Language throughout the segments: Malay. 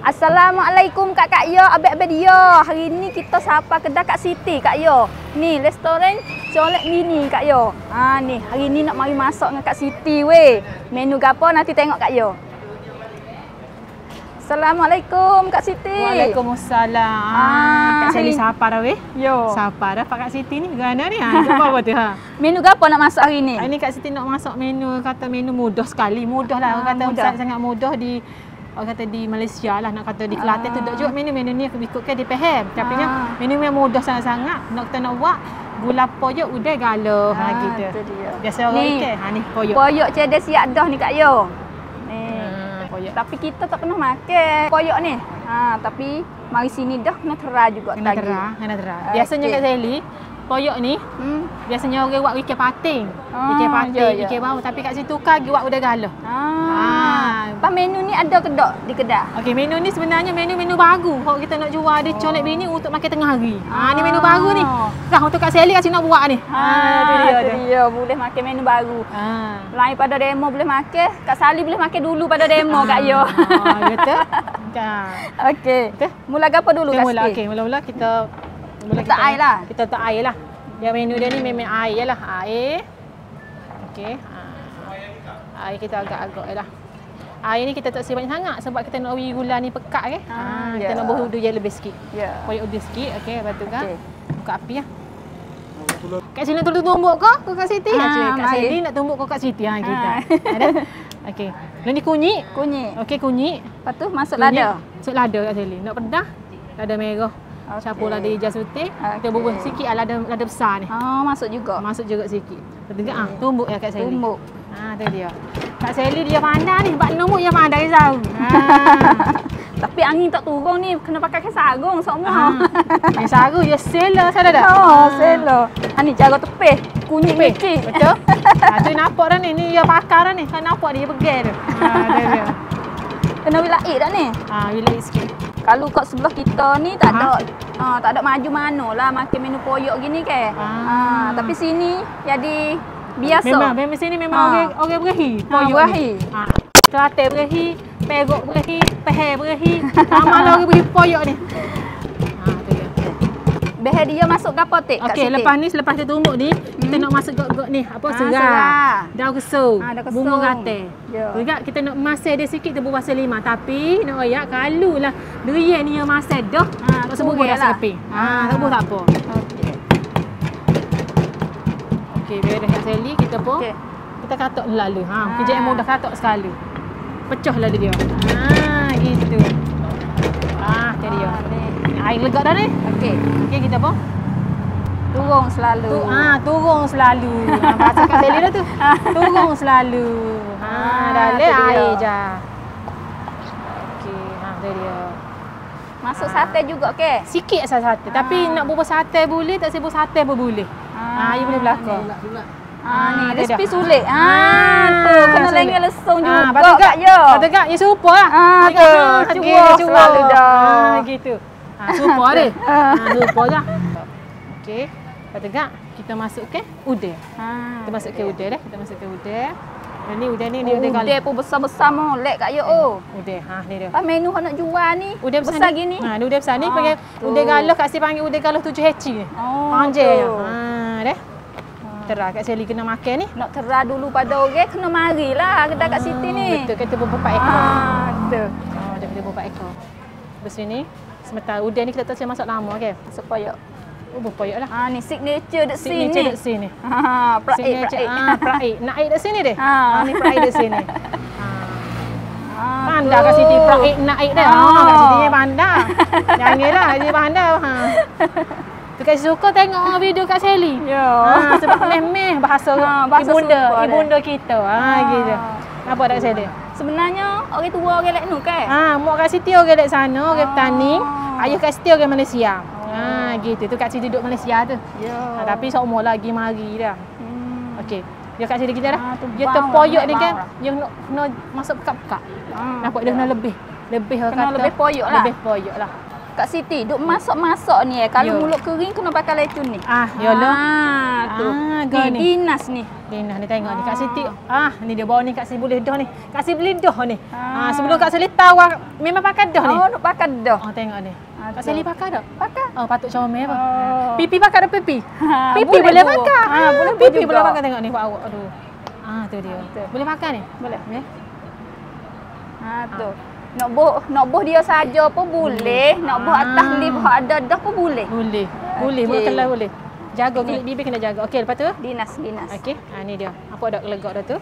Assalamualaikum Kak Yo, abek-abek dia. Hari ni kita sapa kedai Kak Siti Kak Yo. Ni restoran colek mini Kak Yo. Ni hari ni nak mari masak dengan Kak Siti weh. Menu gapo nanti tengok Kak Yo. Assalamualaikum Kak Siti. Waalaikumsalam. Kak Sally sapa dah weh? Yo. Sapa dah Kak Siti ni gana ni. Apa tu ha? Menu gapo nak masak hari ni? Hari ni Kak Siti nak masak menu mudah sekali. Mudah lah orang kata mudah. sangat mudah di orang kata di Malaysia lah, nak kata di Kelantan tu juga menu-menu ni ikutkan di Pahang. Tapi menu yang mudah sangat-sangat. Nak kita nak buat gula poyok udah galuh gitu. Biasa orang ikan. Ni poyok. Poyok cedek siap dah ni Kak Yo. Poyok. Tapi kita tak pernah makan poyok ni. Tapi mari sini dah kena terah juga kena terah. Biasanya Kak Sally poyok ni biasanya orang buat ikan pating. Ikan pating, ikan bau, tapi kat situ kan buat udah galuh. Pas menu ni ada ke tak di kedai? Okey, menu ni sebenarnya menu baru. Kalau kita nak jual dia colek bini untuk makan tengah hari. Ni menu baru ni. Dah untuk Kak Sally kasi nak buat ni. Itu dia. Boleh makan menu baru. Lain pada demo boleh makan. Kak Sally boleh makan dulu pada demo Kak Yo. Betul. Okey. Mula gapo dulu Kak Sally? Okey, mula-mula kita letak air lah. Kita letak air lah. Dia menu dia ni memang air lah. Air. Okey. Air kita agak-agak lah. Air ni kita tak banyak sangat sebab kita nak bagi gula ni pekat ke. Kita nak buat udu je lebih sikit. Koyak udu sikit. Okey, lepas tu kan buka api lah. Kak Sally nak tumbuk ke Kak Siti? Kak Sally nak tumbuk ke Kak Siti kita. Ada. Okey. Ni kunyit. Okey, kunyit. Lepas tu masuk lada. Masuk lada Kak Sally. Nak pedas, lada merah. Campur lada hijau putih. Kita bubuh sikit lada besar ni. Masuk juga. Masuk juga sikit. Lepas tu tumbuk ya Kak Sally. Tumbuk. Tu dia. Kak Sally dia pandai ni sebab nombok dia pandai risau. Tapi angin tak turun ni kena pakai sarung semua. Sarung dia sela sada dah. Sela. Ni cara tepih kunyit kecil. Betul. Tu nampak dah ni dia pakar dah ni. Kan nampak dia pegang tu. Dia. Kena wilaik dah ni. Wilaik sikit. Kalau kat sebelah kita ni tak ada maju manolah makan menu poyok gini ke. Tapi sini jadi biasa. Memang sini memang orang berahi poyok berahi. Kelantan berahi, Perak berahi, Pahang berahi. Sama orang berahi poyok ni. Tu dia. Behar dia masuk ke apa tik? Okey, lepas dia tumbuk ni, kita nak masuk gok ni, serah. Daun kesung, bunga gatal. Juga kita nak masak dia sikit tebu pasal lima, tapi nak royak kalulah durian ni yang masak dah. Tak sebut dah sepi. Sebut tak apa. Okey, beres Kak Sally kita pun. Kita katok lalu. Kerja yang mudah katok sekali. Pecahlah dia. Gitu. Tu dia. Air legak dah ni. Okey kita pun turun selalu. Turun selalu. Bahasa Kak Sally dah tu. Turun selalu. Dalam air je. Okey, tu dia. Masuk sate juga ke? Sikit sate. Tapi nak bubuh sate boleh, tak sebut sate pun boleh. Ia boleh belakang. Ni resipi sulit. Tu kena lengan lesung juga Kak Yo. Kata Kak, ya serupa lah. Cuba selalu dah. Gitu. Serupa dia. Serupa lah. Okey. Kata Kak, kita masuk ke udang. Kita masuk ke udang dah. Kita masuk ke udang. Ni udang ni dia udang pun besar-besar molek Kak Yo. Udang. Ni dia. Menu hok nak jual ni. Udang besar gini. Ni udang besar ni panggil udang galuh. Kak Sally panggil udang galuh 7 heci. Panjang. Dah. Terah Kak Sally kena makan ni. Nak terah dulu pada orang kena marilah kedai Kak Siti ni. Betul, kita berapa ekor. Betul. Dia berapa ekor. Lepas ni sementara udang ni kita tak macam masak lama kan. Masak poyok. Poyok lah. Ni signature dekat sini. Signature dekat sini. Praik. Praik. Nak air dekat sini deh. Ni praik dekat sini. Pandai Kak Siti praik nak air dah. Kak Siti ni pandai. Janganlah dia pandai. Tu Kak suka tengok video Kak Sally. Sebab meh bahasa ibunda kita. Gitu. Apa Kak Sally? Sebenarnya orang tua orang lek nu ke? Mak Kak Siti orang lek sana, orang petani. Ayah Kak Siti orang Malaysia. Gitu. Tu Kak Siti duduk Malaysia tu. Tapi seumur lagi mari dah. Okey. Dia Kak Siti kita dah. Dia terpoyok ni kan. Yang nak masuk pekat-pekat. Nampak dia kena lebih. Lebih kata. Lebih poyok lah. Lebih poyok lah. Kak Siti, duk masak-masak ni Kalau Yo. mulut kering kena pakai lecun ni. Yalah. Tu. Kau Ni dinas ni. Dina ni tengok ni Kak Siti. Ni dia bawa ni Kak Siti boleh dah ni. Kak Siti boleh dah ni. Sebelum Kak Siti tahu memang pakai dah ni. Oh, duk pakai dah. Tengok ni. Kak tu. Siti pakai dah. Pakai. Patut comel apa. Oh. Pipi pakai dah pipi. Pipi boleh boleh buat. pakai. Boleh buat pipi juga. boleh pakai tengok ni buat awak. Aduh. Tu dia. Tu. Boleh pakai ni? Boleh. Ya. Tu. Nak boh dia saja pun boleh. Nak boh atas lip ada dah pun boleh. Boleh. Boleh. Okey. Buat kelas boleh. Jaga kulit bibir kena jaga. Okey, lepas tu? Dinas. Okey. Ni dia. Apa dak legak dah tu?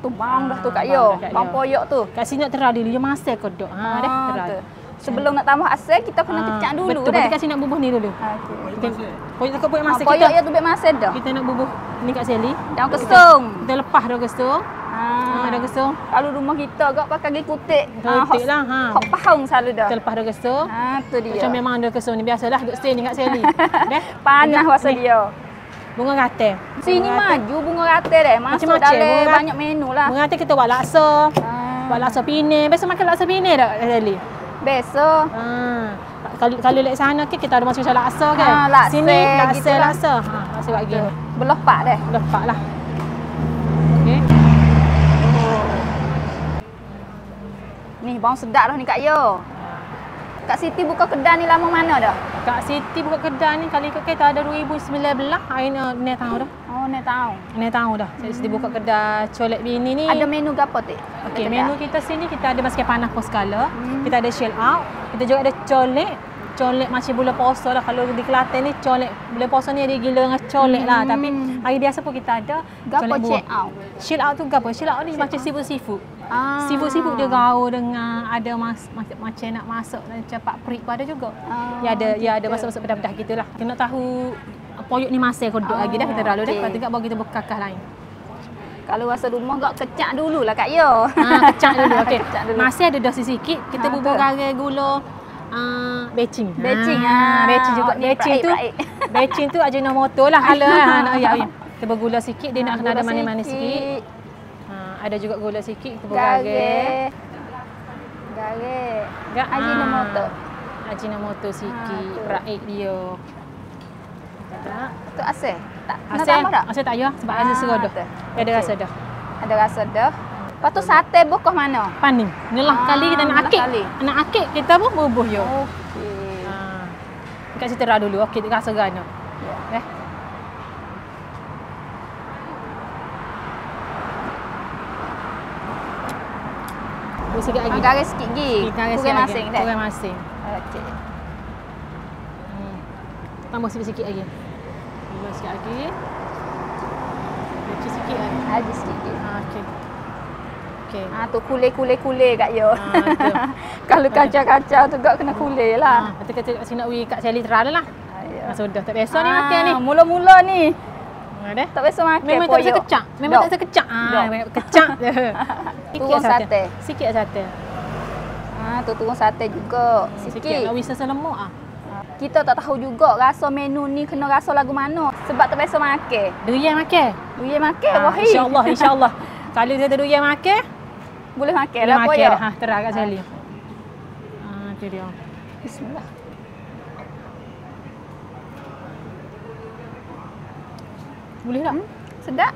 Tu bang dah tu Kak bang Yo. dah Kak Bang Yo. poyok tu. Kat sini nak terang dulu. Dia masak kodok. Dah terang. Tu. Sebelum nak tambah asal kita kena kecak dulu betul. dah. Betul kat sini nak bubuh ni dulu. Okey. Poyok takut poyok masak Poyok kita. ya tu bek masih dah. Kita nak bubuh ni kat Sally. Daun kesung. Kita lepas dah kesung. Dah kesung. Kalau rumah kita agak pakai gigi kutik. Kutik lah. Hok pahung selalu dah. Kita lepas dah kesung. Tu dia. Macam memang ada kesung ni. Biasalah duduk stay ni kat Sally. Dah. Panas rasa Ni. dia. Bunga gatel. Sini maju bunga ratel dah. Masuk Macam-macam, dalam bunga banyak menu lah. Bunga gatel kita buat laksa. Buat laksa pinang. Biasa makan laksa pinang tak Sally? Biasa. Kalau lek sana kita ada masuk laksa kan. Laksa, Sini laksa gitulah. laksa. Laksa buat gini. Berlepak dah. Lepak lah. Okey. Ni bang sedap dah ni Kak Yo. Kak Siti buka kedai ni lama mana dah? Kak Siti buka kedai ni kali ikut kita ada 2019. Hari ni tahu dah. Oh, ni tahu. Ni tahu dah. Kak Siti buka kedai colek bini ni. Ada menu gapo tu? Okey, menu kita sini kita ada masakan panas pun skala. Kita ada shell out. Kita juga ada colek. Colek macam bulan puasa lah. Kalau di Kelantan ni colek bulan puasa ni ada gila dengan colek lah. Tapi hari biasa pun kita ada Gapo colek buah. check out? Shell out tu gapo? Shell out ni macam seafood. Sibuk-sibuk dia gaul dengan ada macam nak masuk macam pak perik pun ada juga. Ya ada masuk-masuk pedas-pedas gitulah. Kita nak tahu poyok ni masih kodok lagi dah kita lalu dah. Lepas tu baru kita berkakah lain. Kalau rasa rumah gak kecak dululah Kak Yo. Kecak dulu. Okey. Kecak dulu. Masih ada dosis sikit. Kita bubur garam gula becing. Becing. Becing juga. Ni Becing tu. praik. Becing tu ajinomoto lah kalau nak ya. Kita bergula sikit dia nak kena ada manis-manis sikit. Ada juga gula sikit, kita buat garam. Ajinomoto. Ajinomoto sikit, praik dia. Tak. Tu asal. Tak nak Asal tambah tak? Asal tak payah sebab rasa serah dah. Dia ada rasa dah. Ada rasa dah. Lepas tu sate bukuh mana? Paning. Inilah kali kita nak akik. kali. Nak akik kita pun bubuh yo. Okey. Dekat situ rah dulu. Okey, kita rasa gana. Ya. Sikit lagi. Garis sikit lagi. Kurang masing dah. Kurang masing. Okey. Tambah sikit-sikit lagi. Tambah sikit lagi. Kecil sikit lagi. Haji sikit lagi. Okey. Okey. Tu kulih Kak Yo. Tu. Kalau kacau-kacau tu gak kena kulih lah. Kita kata kat sini nak pergi kat Sally Terang lah. Sudah tak biasa ni makan ni. Mula-mula ni. Ada? Tak biasa makan. Memang tak bisa kecak. Memang tak bisa kecak. Kecak je. Turun sate. Sikit sate. Tu turun sate juga. Sikit. Nak wisa selemuk Kita tak tahu juga rasa menu ni kena rasa lagu mana. Sebab tak biasa makan. Durian makan. Durian makan. Wahai. InsyaAllah. Kalau dia ada durian makan, boleh makan boleh lah. makan. Terang kat Sally. Tu dia. Bismillah. Boleh tak? Sedap.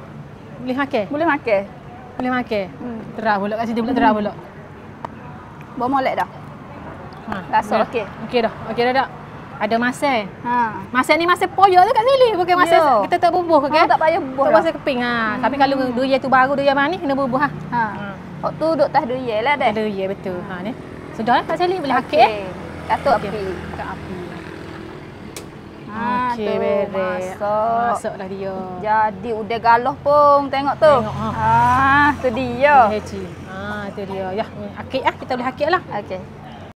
Boleh makan? Boleh makan. Boleh makan? Terang pula kat situ pula terang pula. Bawa molek dah. Rasa okey. Okey dah. Okey dah tak? Ada masak. Masak ni masak poyok tu kat Sally. Bukan masak kita tak bubuh okey. Tak payah bubuh. Tak masak keping Tapi kalau durian tu baru durian manis kena bubuh Tu duduk tas durian lah dah. Durian betul. Ni. Sudahlah kat Sally boleh hakik Katuk api. Kat api. Okey, beres. Masaklah dia. Jadi udah galoh pun tengok tu. Tengok tu dia. Tu dia. Ya, hakik kita boleh hakik lah. Okey.